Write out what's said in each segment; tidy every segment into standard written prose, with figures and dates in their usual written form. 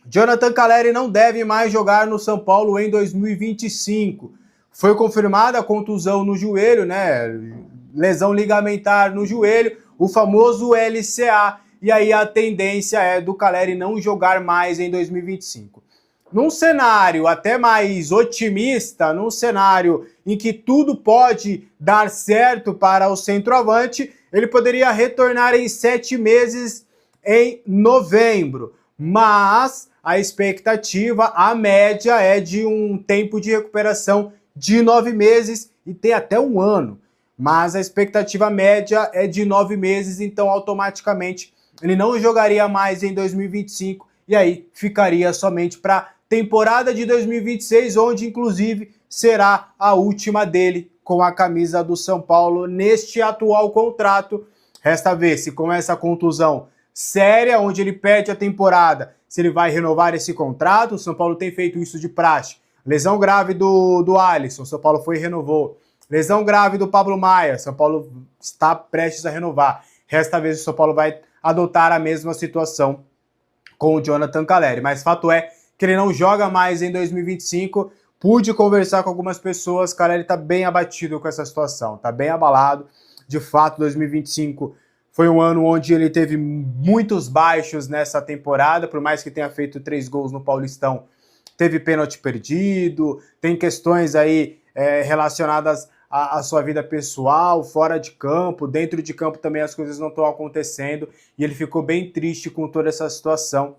Jonathan Calleri não deve mais jogar no São Paulo em 2025. Foi confirmada a contusão no joelho, né? Lesão ligamentar no joelho, o famoso LCA. E aí a tendência é do Calleri não jogar mais em 2025. Num cenário até mais otimista, num cenário em que tudo pode dar certo para o centroavante, ele poderia retornar em 7 meses em novembro. Mas a expectativa, a média é de um tempo de recuperação de 9 meses e tem até um ano. Mas a expectativa média é de 9 meses, então automaticamente ele não jogaria mais em 2025 e aí ficaria somente para temporada de 2026, onde inclusive será a última dele com a camisa do São Paulo neste atual contrato. Resta ver se com essa contusão séria, onde ele perde a temporada, se ele vai renovar esse contrato. O São Paulo tem feito isso de praxe. Lesão grave do Alisson, São Paulo foi e renovou. Lesão grave do Pablo Maia, São Paulo está prestes a renovar. Resta ver se o São Paulo vai adotar a mesma situação com o Jonathan Calleri. Mas fato é que ele não joga mais em 2025. Pude conversar com algumas pessoas, Calleri está bem abatido com essa situação, está bem abalado. De fato, 2025 foi um ano onde ele teve muitos baixos nessa temporada, por mais que tenha feito 3 gols no Paulistão, teve pênalti perdido, tem questões aí relacionadas à sua vida pessoal, fora de campo, dentro de campo também as coisas não estão acontecendo, e ele ficou bem triste com toda essa situação.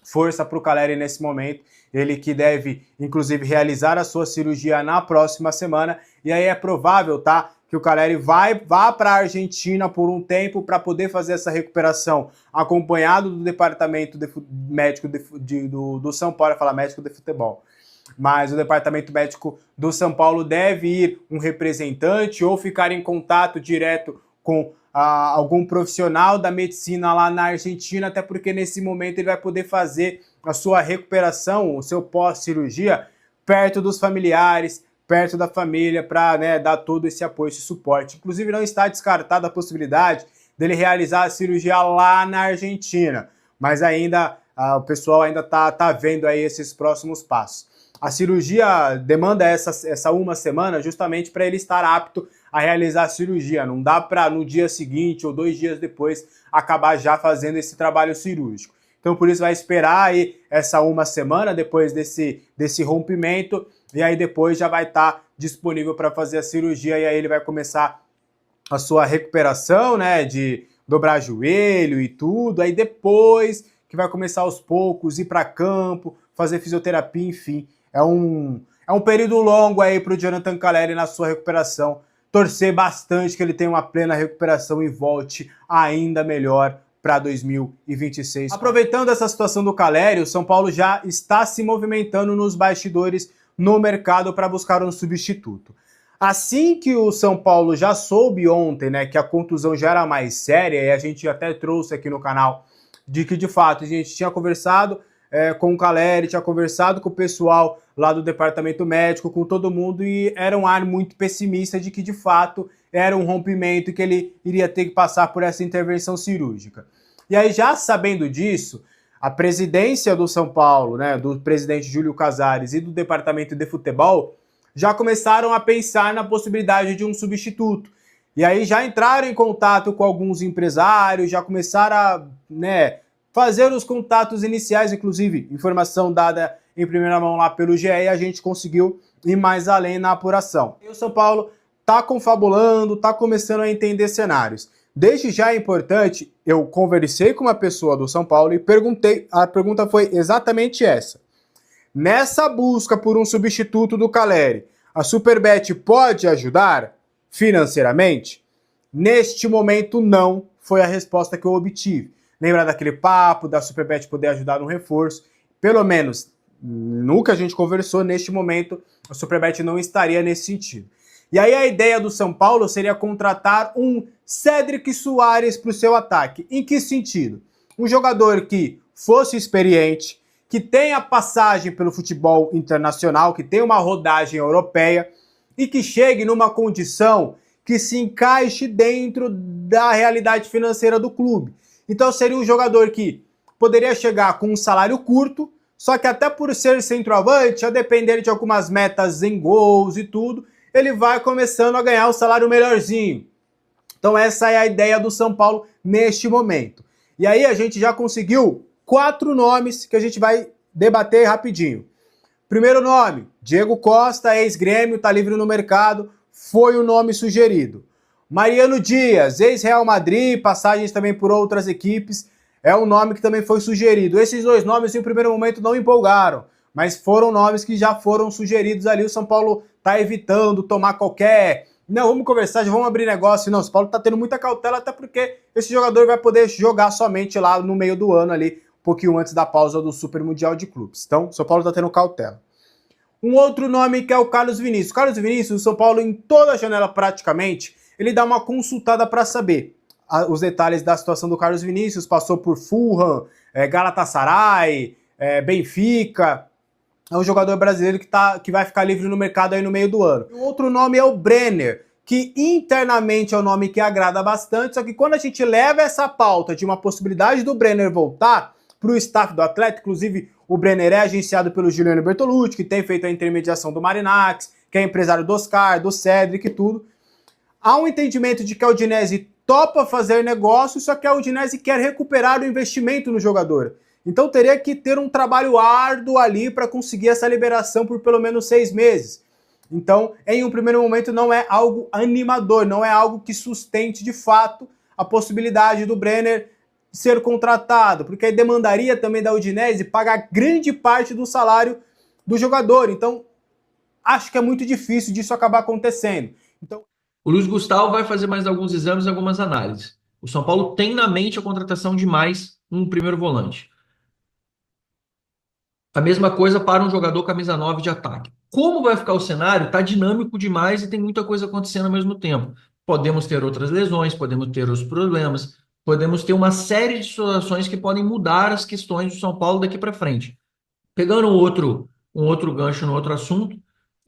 Força para o Calleri nesse momento, ele que deve, inclusive, realizar a sua cirurgia na próxima semana, e aí é provável, tá, que o Calleri vá para a Argentina por um tempo para poder fazer essa recuperação, acompanhado do departamento médico do São Paulo, falar médico de futebol, mas o departamento médico do São Paulo deve ir um representante ou ficar em contato direto com algum profissional da medicina lá na Argentina, até porque nesse momento ele vai poder fazer a sua recuperação, o seu pós-cirurgia, perto dos familiares, perto da família, para, né, dar todo esse apoio, esse suporte. Inclusive não está descartada a possibilidade dele realizar a cirurgia lá na Argentina, mas ainda o pessoal ainda tá vendo aí esses próximos passos. A cirurgia demanda essa uma semana justamente para ele estar apto a realizar a cirurgia. Não dá para no dia seguinte ou 2 dias depois acabar já fazendo esse trabalho cirúrgico. Então por isso vai esperar aí essa uma semana depois desse rompimento, e aí depois já vai estar disponível para fazer a cirurgia, e aí ele vai começar a sua recuperação, né, de dobrar joelho e tudo, aí depois que vai começar aos poucos ir para campo, fazer fisioterapia, enfim. É um período longo aí para o Jonathan Calleri na sua recuperação. Torcer bastante que ele tenha uma plena recuperação e volte ainda melhor para 2026. Aproveitando essa situação do Calleri, o São Paulo já está se movimentando nos bastidores no mercado para buscar um substituto. Assim que o São Paulo já soube ontem, né, que a contusão já era mais séria, e a gente até trouxe aqui no canal de que de fato a gente tinha conversado com o Calleri, tinha conversado com o pessoal lá do departamento médico, com todo mundo, e era um ar muito pessimista de que de fato era um rompimento e que ele iria ter que passar por essa intervenção cirúrgica. E aí, já sabendo disso, a presidência do São Paulo, né, do presidente Júlio Casares e do departamento de futebol, já começaram a pensar na possibilidade de um substituto. E aí já entraram em contato com alguns empresários, já começaram a, né, fazer os contatos iniciais, inclusive informação dada em primeira mão lá pelo GE, e a gente conseguiu ir mais além na apuração. E o São Paulo está confabulando, está começando a entender cenários. Desde já é importante, eu conversei com uma pessoa do São Paulo e perguntei, a pergunta foi exatamente essa. Nessa busca por um substituto do Calleri, a Superbet pode ajudar financeiramente? Neste momento, não, foi a resposta que eu obtive. Lembra daquele papo da Superbet poder ajudar no reforço? Pelo menos, no que a gente conversou, neste momento, a Superbet não estaria nesse sentido. E aí a ideia do São Paulo seria contratar um Cédric Soares para o seu ataque. Em que sentido? Um jogador que fosse experiente, que tenha passagem pelo futebol internacional, que tenha uma rodagem europeia e que chegue numa condição que se encaixe dentro da realidade financeira do clube. Então seria um jogador que poderia chegar com um salário curto, só que até por ser centroavante, a depender de algumas metas em gols e tudo, ele vai começando a ganhar o salário melhorzinho. Então essa é a ideia do São Paulo neste momento. E aí a gente já conseguiu 4 nomes que a gente vai debater rapidinho. Primeiro nome, Diego Costa, ex-Grêmio, está livre no mercado, foi o nome sugerido. Mariano Dias, ex-Real Madrid, passagens também por outras equipes, é um nome que também foi sugerido. Esses 2 nomes, em primeiro momento, não empolgaram, mas foram nomes que já foram sugeridos ali. O São Paulo está evitando tomar qualquer... Não, vamos conversar, já vamos abrir negócio. Não, o São Paulo está tendo muita cautela, até porque esse jogador vai poder jogar somente lá no meio do ano ali, um pouquinho antes da pausa do Super Mundial de Clubes. Então, o São Paulo está tendo cautela. Um outro nome que é o Carlos Vinícius. Carlos Vinícius, o São Paulo, em toda a janela praticamente, ele dá uma consultada para saber os detalhes da situação do Carlos Vinícius. Passou por Fulham, Galatasaray, Benfica. É um jogador brasileiro que vai ficar livre no mercado aí no meio do ano. O outro nome é o Brenner, que internamente é um nome que agrada bastante, só que quando a gente leva essa pauta de uma possibilidade do Brenner voltar para o staff do Atlético, inclusive o Brenner é agenciado pelo Giuliano Bertolucci, que tem feito a intermediação do Marinakis, que é empresário do Oscar, do Cedric e tudo. Há um entendimento de que a Udinese topa fazer negócio, só que a Udinese quer recuperar o investimento no jogador. Então teria que ter um trabalho árduo ali para conseguir essa liberação por pelo menos 6 meses. Então, em um primeiro momento, não é algo animador, não é algo que sustente de fato a possibilidade do Brenner ser contratado, porque aí demandaria também da Udinese pagar grande parte do salário do jogador. Então, acho que é muito difícil disso acabar acontecendo. Então, o Luiz Gustavo vai fazer mais alguns exames e algumas análises. O São Paulo tem na mente a contratação de mais um primeiro volante. A mesma coisa para um jogador camisa 9 de ataque. Como vai ficar o cenário? Está dinâmico demais e tem muita coisa acontecendo ao mesmo tempo. Podemos ter outras lesões, podemos ter os problemas, podemos ter uma série de situações que podem mudar as questões do São Paulo daqui para frente. Pegando um outro gancho no outro assunto,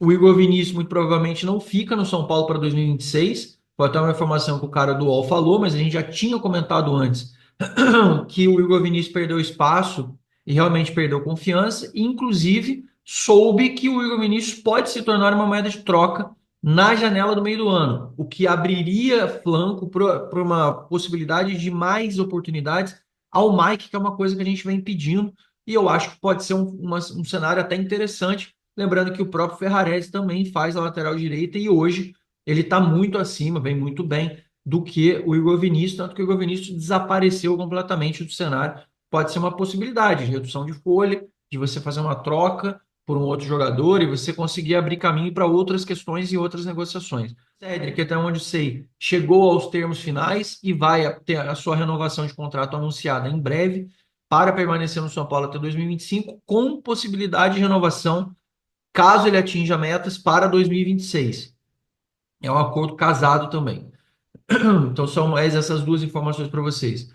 o Igor Vinícius muito provavelmente não fica no São Paulo para 2026. Foi até uma informação que o cara do UOL falou, mas a gente já tinha comentado antes que o Igor Vinícius perdeu espaço e realmente perdeu confiança. E, inclusive, soube que o Igor Vinícius pode se tornar uma moeda de troca na janela do meio do ano, o que abriria flanco para uma possibilidade de mais oportunidades ao Mike, que é uma coisa que a gente vem pedindo. E eu acho que pode ser um cenário até interessante, lembrando que o próprio Ferrarese também faz a lateral direita e hoje ele está muito acima, vem muito bem do que o Igor Vinícius, tanto que o Igor Vinícius desapareceu completamente do cenário. Pode ser uma possibilidade de redução de folha, de você fazer uma troca por um outro jogador e você conseguir abrir caminho para outras questões e outras negociações. Cedric, até onde sei, chegou aos termos finais e vai ter a sua renovação de contrato anunciada em breve para permanecer no São Paulo até 2025, com possibilidade de renovação caso ele atinja metas para 2026. É um acordo casado também. Então, são essas 2 informações para vocês.